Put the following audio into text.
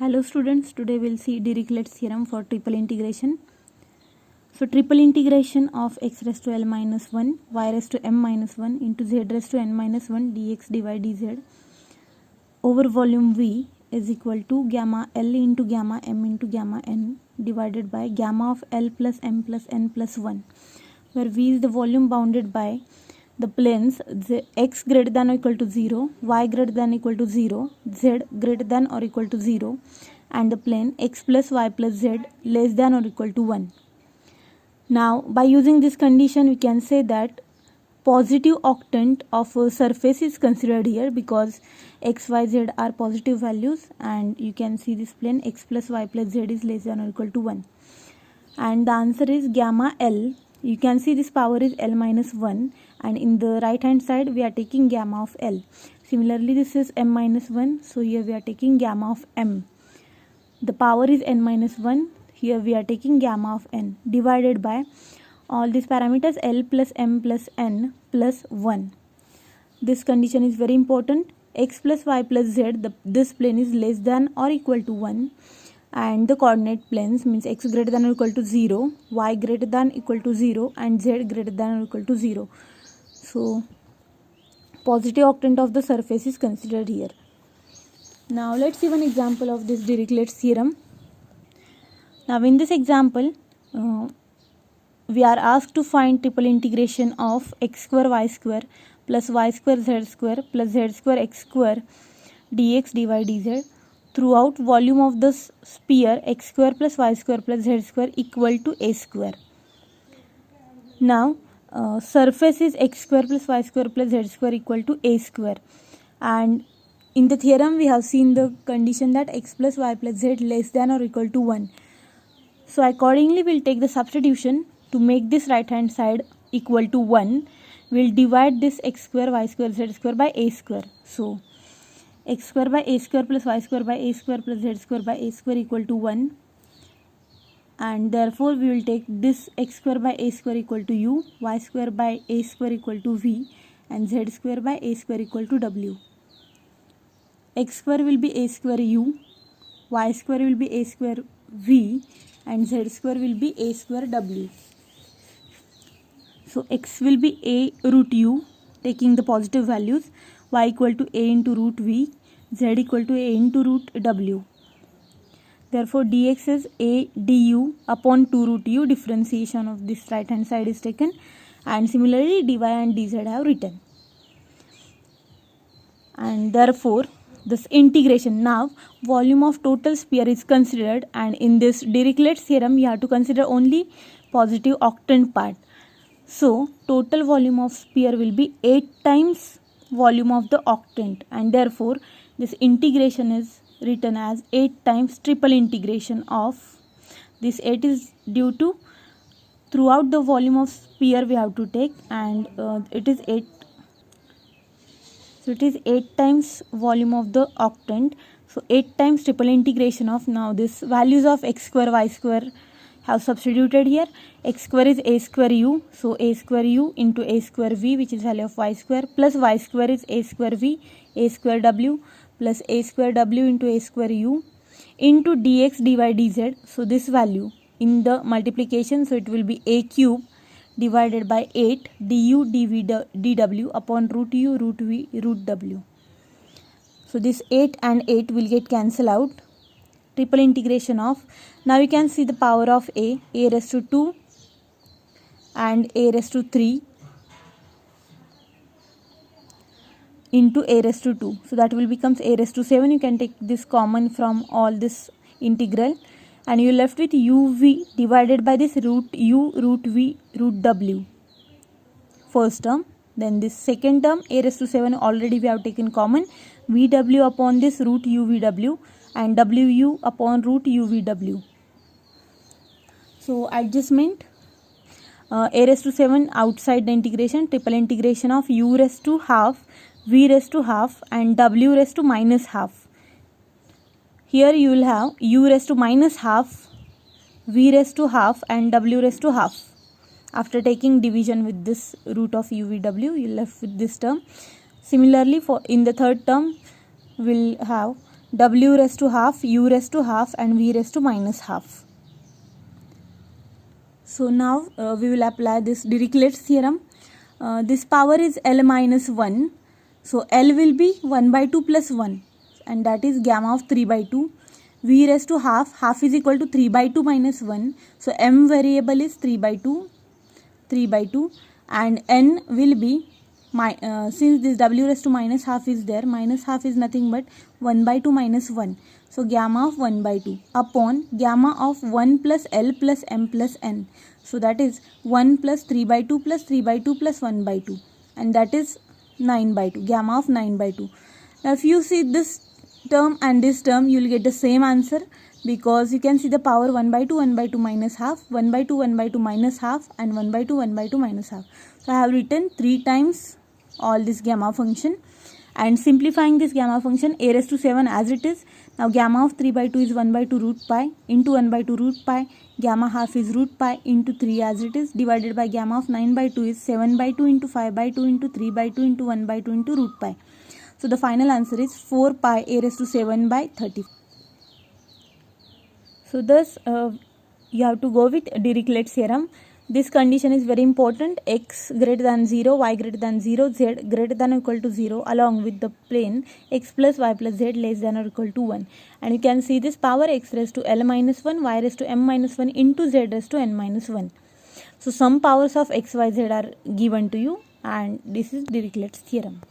Hello students, today we'll see Dirichlet's theorem for triple integration. So triple integration of x raised to l minus 1, y raised to m minus 1 into z raised to n minus 1 dx dy dz over volume V is equal to gamma L into gamma m into gamma n divided by gamma of L plus m plus n plus 1, where V is the volume bounded by the planes x greater than or equal to 0, y greater than or equal to 0, z greater than or equal to 0, and the plane x plus y plus z less than or equal to 1. Now, by using this condition, we can say that positive octant of a surface is considered here because x, y, z are positive values, and you can see this plane x plus y plus z is less than or equal to 1. And the answer is gamma L. You can see this power is L minus 1, and in the right hand side we are taking gamma of L. Similarly, this is m minus 1, so here we are taking gamma of m. The power is n minus 1, here we are taking gamma of n divided by all these parameters L plus m plus n plus 1. This condition is very important. X plus y plus z, this plane is less than or equal to 1, and the coordinate planes means x greater than or equal to 0, y greater than equal to 0, and z greater than or equal to 0. So positive octant of the surface is considered here. Now let's see one example of this Dirichlet's theorem. Now in this example, we are asked to find triple integration of x square y square plus y square z square plus z square x square dx dy dz throughout volume of the sphere x square plus y square plus z square equal to a square. Now surface is x square plus y square plus z square equal to a square, and in the theorem we have seen the condition that x plus y plus z less than or equal to 1. So accordingly we'll take the substitution to make this right hand side equal to 1. We'll divide this x square y square z square by a square. So x square by a square plus y square by a square plus z square by a square equal to 1, and therefore we will take this x square by a square equal to u, y square by a square equal to v, and z square by a square equal to w. X square will be a square u, y square will be a square v, and z square will be a square w. So x will be a root u, taking the positive values, y equal to a into root v, z equal to a into root w. Therefore dx is a du upon 2 root u. Differentiation of this right hand side is taken, and similarly dy and dz have written. And therefore this integration, now volume of total sphere is considered, and in this Dirichlet's theorem you have to consider only positive octant part. So total volume of sphere will be 8 times volume of the octant, and therefore this integration is written as 8 times triple integration of this. 8 is due to throughout the volume of sphere we have to take, and it is 8. So it is 8 times volume of the octant. So 8 times triple integration of, now this values of x square y square have substituted here. X square is a square u, so a square u into a square v, which is value of y square, plus y square is a square v, a square w, plus a square w into a square u into dx dy dz. So this value in the multiplication, so it will be a cube divided by 8 du dv dw upon root u root v root w. So this 8 and 8 will get cancelled out. Triple integration of, now you can see the power of a raised to 2 and a raised to 3 into a raised to 2. So that will becomes a raised to 7. You can take this common from all this integral, and you are left with uv divided by this root u root v root w, first term. Then this second term a raised to 7 already we have taken common, vw upon this root uvw and wu upon root uvw. So adjustment, a raised to 7 outside the integration, triple integration of u raised to half, v raised to half, and w raised to minus half. Here you will have u raised to minus half, v raised to half, and w raised to half. After taking division with this root of uvw, you are left with this term. Similarly, for in the third term, we'll have w raised to half, u raised to half, and v raised to minus half. So now we will apply this Dirichlet's theorem. This power is L minus 1. So L will be 1 by 2 plus 1, and that is gamma of 3 by 2. V raised to half, half is equal to 3 by 2 minus 1. So m variable is 3 by 2, and n will be, since this w raised to minus half is there, minus half is nothing but 1 by 2 minus 1. So gamma of 1 by 2 upon gamma of 1 plus L plus m plus n. So that is 1 plus 3 by 2 plus 3 by 2 plus 1 by 2, and that is 9 by 2, gamma of 9 by 2. Now if you see this term and this term, you will get the same answer, because you can see the power 1 by 2, 1 by 2 minus half, 1 by 2, 1 by 2 minus half, and 1 by 2, 1 by 2 minus half. So I have written 3 times all this gamma function, and simplifying this gamma function, a raised to 7 as it is. Now gamma of 3 by 2 is 1 by 2 root pi into 1 by 2 root pi, gamma half is root pi into 3 as it is, divided by gamma of 9 by 2 is 7 by 2 into 5 by 2 into 3 by 2 into 1 by 2 into root pi. So the final answer is 4 pi a raised to 7 by 30. So thus you have to go with Dirichlet's theorem. This condition is very important: x greater than 0, y greater than 0, z greater than or equal to 0, along with the plane x plus y plus z less than or equal to 1. And you can see this power x raised to L minus 1, y raised to m minus 1 into z raised to n minus 1. So some powers of x, y, z are given to you, and this is Dirichlet's theorem.